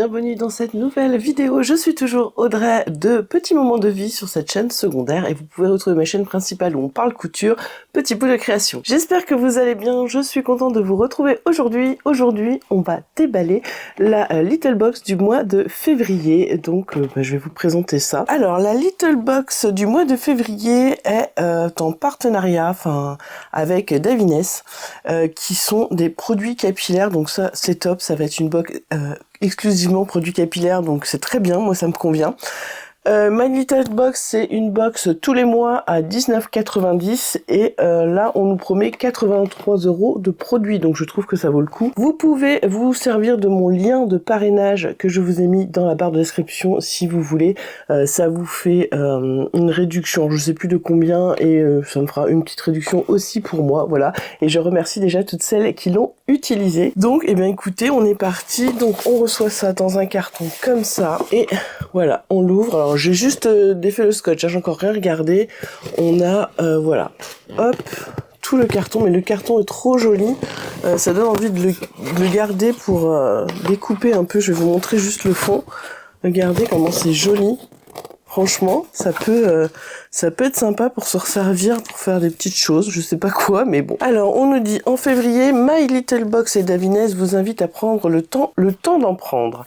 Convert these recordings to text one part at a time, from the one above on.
bienvenue dans cette nouvelle vidéo. Je suis toujours Audrey de Petits Moments de Vie sur cette chaîne secondaire et vous pouvez retrouver ma chaîne principale où on parle couture, Petit bout de création. J'espère que vous allez bien, je suis contente de vous retrouver aujourd'hui. Aujourd'hui, on va déballer la Little Box du mois de février, donc je vais vous présenter ça. Alors, la Little Box du mois de février est en partenariat avec Davines, qui sont des produits capillaires, donc ça c'est top, ça va être une box exclusivement produits capillaires, donc c'est très bien, moi ça me convient. My Little Box, c'est une box tous les mois à 19,90 et là on nous promet 83 € de produits, donc je trouve que ça vaut le coup. Vous pouvez vous servir de mon lien de parrainage que je vous ai mis dans la barre de description si vous voulez. Ça vous fait une réduction, je sais plus de combien, et ça me fera une petite réduction aussi pour moi, voilà. Et je remercie déjà toutes celles qui l'ont utilisé. Donc eh bien écoutez, on est parti. Donc on reçoit ça dans un carton comme ça et voilà, on l'ouvre. Alors j'ai juste défait le scotch, hein, j'ai encore rien regardé. On a voilà, hop, tout le carton, mais le carton est trop joli. Ça donne envie de le garder pour découper un peu. Je vais vous montrer juste le fond. Regardez comment c'est joli. Franchement, ça peut être sympa pour se resservir, pour faire des petites choses, je sais pas quoi, mais bon. Alors, on nous dit, en février, My Little Box et Davines vous invitent à prendre le temps d'en prendre.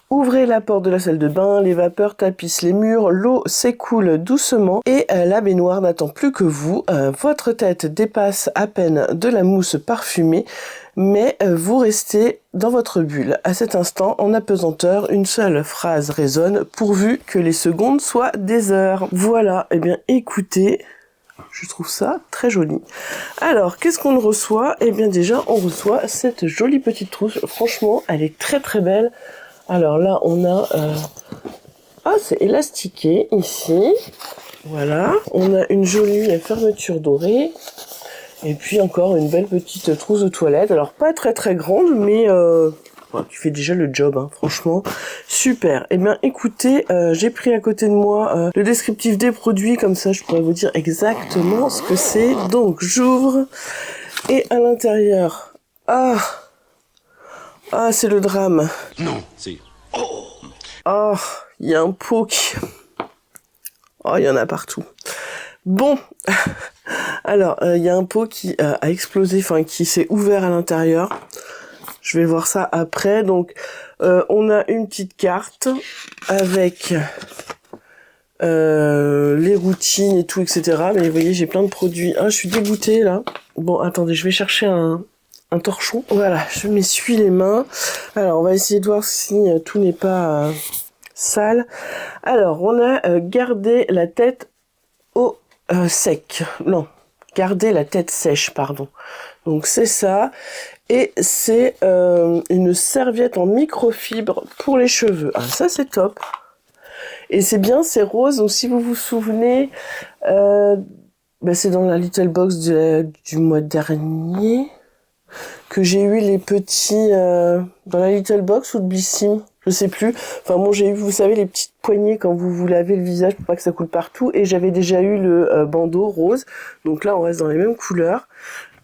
Ouvrez la porte de la salle de bain, les vapeurs tapissent les murs, l'eau s'écoule doucement et la baignoire n'attend plus que vous. Votre tête dépasse à peine de la mousse parfumée, mais vous restez dans votre bulle. À cet instant, en apesanteur, une seule phrase résonne, pourvu que les secondes soient des heures. Voilà, eh bien écoutez, je trouve ça très joli. Alors, qu'est-ce qu'on reçoit? Eh bien déjà, on reçoit cette jolie petite trousse. Franchement, elle est très très belle. Alors là, on a... c'est élastiqué ici. Voilà. On a une jolie fermeture dorée. Et puis encore une belle petite trousse de toilette. Alors pas très très grande, mais qui fait déjà le job, hein, franchement. Super. Eh bien écoutez, j'ai pris à côté de moi le descriptif des produits. Comme ça, je pourrais vous dire exactement ce que c'est. Donc j'ouvre. Et à l'intérieur... Ah, c'est le drame. Non, c'est... Oh, il y a un pot qui... Oh, il y en a partout. Bon, alors, il y a un pot qui a explosé, qui s'est ouvert à l'intérieur. Je vais voir ça après. Donc, on a une petite carte avec les routines et tout, etc. Mais vous voyez, j'ai plein de produits. Ah, je suis dégoûtée, là. Bon, attendez, je vais chercher un torchon. Voilà, je m'essuie les mains. Alors, on va essayer de voir si tout n'est pas sale. Alors, on a gardé la tête au sec. Non, garder la tête sèche, pardon. Donc, c'est ça. Et c'est une serviette en microfibre pour les cheveux. Ah, ça, c'est top. Et c'est bien, c'est rose. Donc, si vous vous souvenez, c'est dans la Little Box du mois dernier que j'ai eu les petits dans la Little Box ou de Blissim, je sais plus. Enfin bon, j'ai eu, vous savez, les petites poignées quand vous vous lavez le visage pour pas que ça coule partout, et j'avais déjà eu le bandeau rose. Donc là, on reste dans les mêmes couleurs.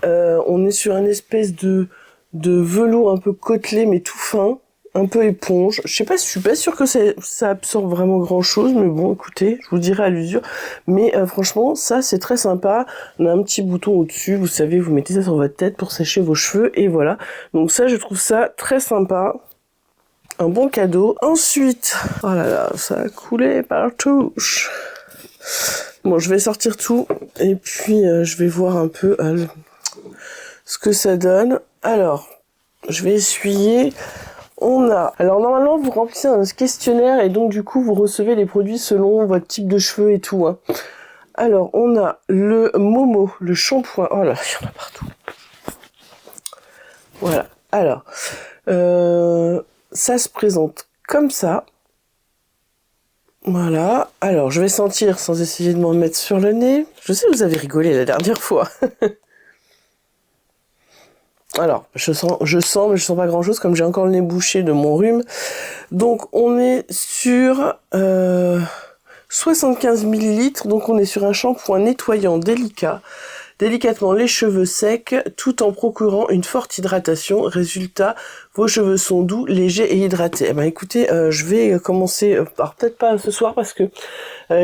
On est sur une espèce de velours un peu côtelé mais tout fin, un peu éponge. Je suis pas sûre que ça absorbe vraiment grand chose, mais bon, écoutez, je vous dirai à l'usure. Mais franchement, ça c'est très sympa. On a un petit bouton au-dessus, vous savez, vous mettez ça sur votre tête pour sécher vos cheveux, et voilà. Donc ça, je trouve ça très sympa. Un bon cadeau. Ensuite, oh là là, ça a coulé partout. Bon, je vais sortir tout, et puis je vais voir un peu ce que ça donne. Alors, je vais essuyer. Alors normalement vous remplissez un questionnaire et donc du coup vous recevez les produits selon votre type de cheveux et tout, hein. Alors on a le Momo, le shampoing. Oh là, il y en a partout. Voilà. Alors ça se présente comme ça. Voilà. Alors je vais sentir sans essayer de m'en mettre sur le nez. Je sais que vous avez rigolé la dernière fois. Alors, je sens, mais je sens pas grand chose, comme j'ai encore le nez bouché de mon rhume. Donc, on est sur 75 ml, donc on est sur un shampoing nettoyant délicat, délicatement les cheveux secs tout en procurant une forte hydratation. Résultat, vos cheveux sont doux, légers et hydratés. Eh ben écoutez, je vais commencer, alors peut-être pas ce soir parce que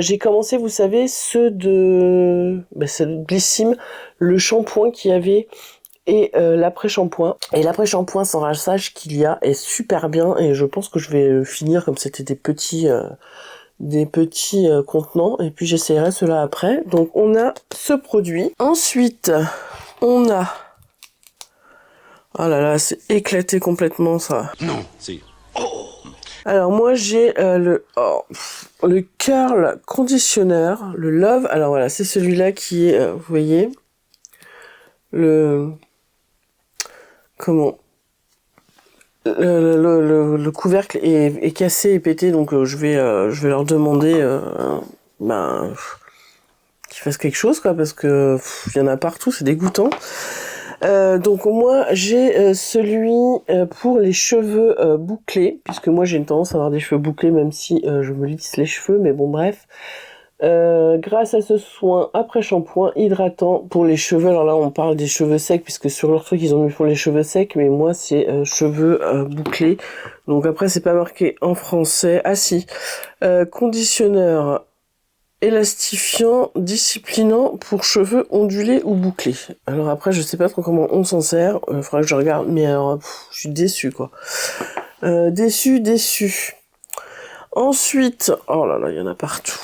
j'ai commencé, vous savez, ceux de Blissim, le shampoing qu'il y avait et l'après-shampoing. Et l'après-shampoing sans rinçage qu'il y a est super bien et je pense que je vais finir comme c'était des petits contenants et puis j'essaierai cela après. Donc on a ce produit. Ensuite, on a... Oh là là, c'est éclaté complètement ça. Non, si. Alors moi j'ai le curl conditioner, le Love. Alors voilà, c'est celui-là qui est, vous voyez, le le couvercle est cassé et pété, donc je vais leur demander qu'ils fassent quelque chose quoi, parce que il y en a partout, c'est dégoûtant. Donc moi j'ai celui pour les cheveux bouclés, puisque moi j'ai une tendance à avoir des cheveux bouclés même si je me lisse les cheveux, mais bon bref. Grâce à ce soin après shampoing hydratant pour les cheveux, alors là on parle des cheveux secs puisque sur leur truc ils ont mis pour les cheveux secs, mais moi c'est cheveux bouclés, donc après c'est pas marqué en français. Ah si, conditionneur élastifiant, disciplinant pour cheveux ondulés ou bouclés. Alors après je sais pas trop comment on s'en sert, faudra que je regarde, mais alors je suis déçue quoi. Déçu. Ensuite, oh là là, il y en a partout.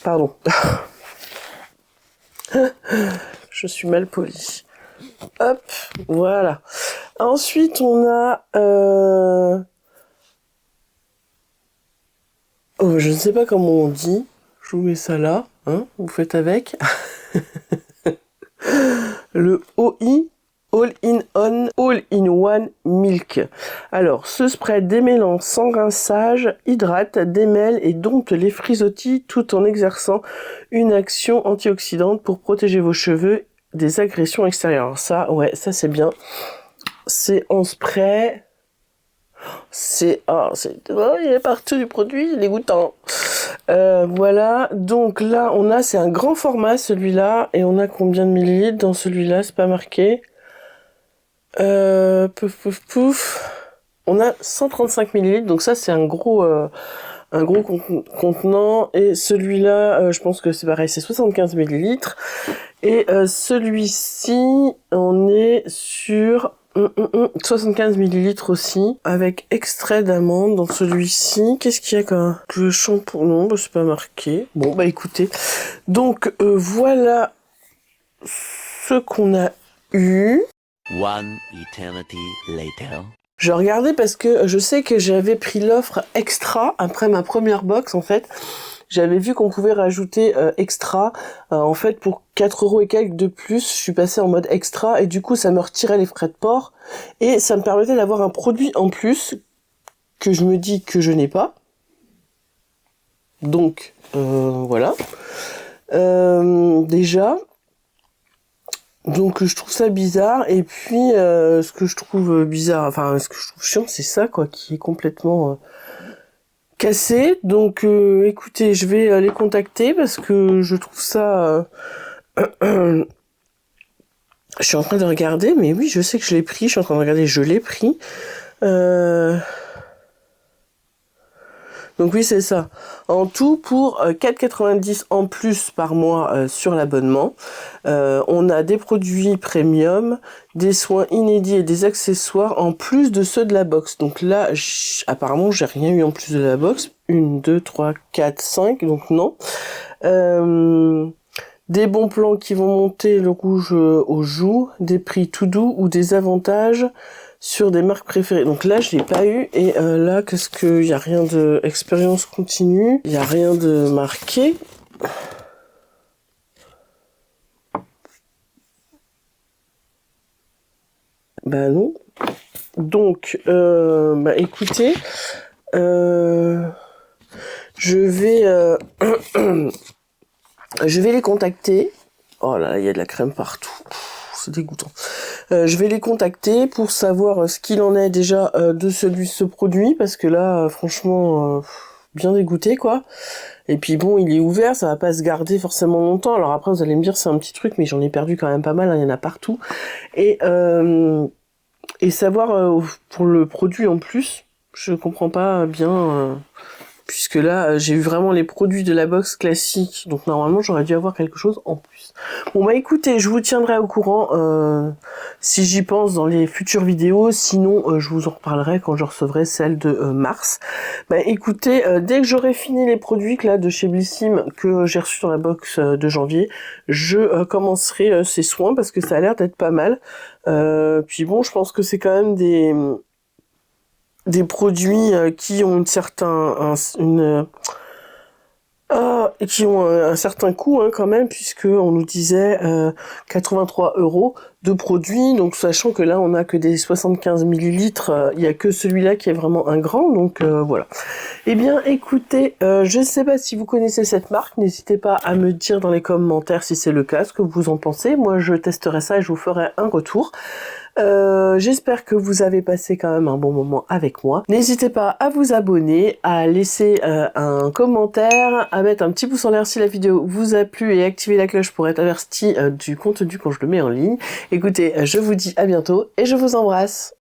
Pardon. Je suis mal polie. Hop, voilà. Ensuite on a oh, je ne sais pas comment on dit. Je vous mets ça là, hein, vous faites avec. Le OI All-in-One Milk. Alors, ce spray démêlant sans rinçage, hydrate, démêle et dompte les frisottis tout en exerçant une action antioxydante pour protéger vos cheveux des agressions extérieures. Alors ça, ouais, ça c'est bien. C'est en spray. Il est partout du produit, c'est dégoûtant. Voilà, donc là c'est un grand format celui-là, et on a combien de millilitres dans celui-là, c'est pas marqué. On a 135 millilitres, donc ça c'est un gros contenant, et celui-là, je pense que c'est pareil, c'est 75 millilitres, et celui-ci, on est sur 75 millilitres aussi, avec extrait d'amande dans celui-ci. Qu'est-ce qu'il y a comme le shampoing? Non, c'est pas marqué. Bon, bah écoutez. Donc, voilà ce qu'on a eu. One eternity later. Je regardais parce que je sais que j'avais pris l'offre extra après ma première box en fait. J'avais vu qu'on pouvait rajouter extra. En fait, pour 4 € et quelques de plus, je suis passée en mode extra et du coup, ça me retirait les frais de port et ça me permettait d'avoir un produit en plus que je me dis que je n'ai pas. Donc, voilà. Déjà. Donc, je trouve ça bizarre. Et puis, ce que je trouve bizarre, enfin, ce que je trouve chiant, c'est ça, quoi, qui est complètement... cassé. Donc écoutez, je vais les contacter parce que je trouve ça je suis en train de regarder, mais oui, je sais que je l'ai pris, je suis en train de regarder, je l'ai pris. Donc oui, c'est ça. En tout, pour 4,90 € en plus par mois sur l'abonnement, on a des produits premium, des soins inédits et des accessoires en plus de ceux de la box. Donc là, apparemment, j'ai rien eu en plus de la box. 1, 2, 3, 4, 5, donc non. Des bons plans qui vont monter le rouge aux joues, des prix tout doux ou des avantages sur des marques préférées. Donc là, je l'ai pas eu. Et là, qu'est-ce que... Il y a rien de... Expérience continue. Il y a rien de marqué. Bah non. Donc, écoutez... je vais... je vais les contacter. Oh là, il y a de la crème partout. C'est dégoûtant. Je vais les contacter pour savoir ce qu'il en est déjà de ce produit, parce que là, franchement, bien dégoûtée, quoi. Et puis bon, il est ouvert, ça va pas se garder forcément longtemps. Alors après, vous allez me dire, c'est un petit truc, mais j'en ai perdu quand même pas mal, hein, il y en a partout. Et savoir, pour le produit en plus, je comprends pas bien... puisque là, j'ai eu vraiment les produits de la box classique, donc normalement, j'aurais dû avoir quelque chose en plus. Bon bah écoutez, je vous tiendrai au courant si j'y pense dans les futures vidéos, sinon je vous en reparlerai quand je recevrai celle de mars. Bah écoutez, dès que j'aurai fini les produits là de chez Blissim que j'ai reçus dans la box de janvier, je commencerai ces soins parce que ça a l'air d'être pas mal. Puis bon, je pense que c'est quand même des produits qui ont qui ont un certain coût hein, quand même, puisque on nous disait 83 € de produits, donc sachant que là on a que des 75 millilitres, il y a que celui-là qui est vraiment un grand, donc voilà. Eh bien écoutez, je sais pas si vous connaissez cette marque, n'hésitez pas à me dire dans les commentaires si c'est le cas, ce que vous en pensez. Moi je testerai ça et je vous ferai un retour. J'espère que vous avez passé quand même un bon moment avec moi. N'hésitez pas à vous abonner, à laisser un commentaire, à mettre un petit pouce en l'air si la vidéo vous a plu et activer la cloche pour être averti du contenu quand je le mets en ligne. Écoutez, je vous dis à bientôt et je vous embrasse.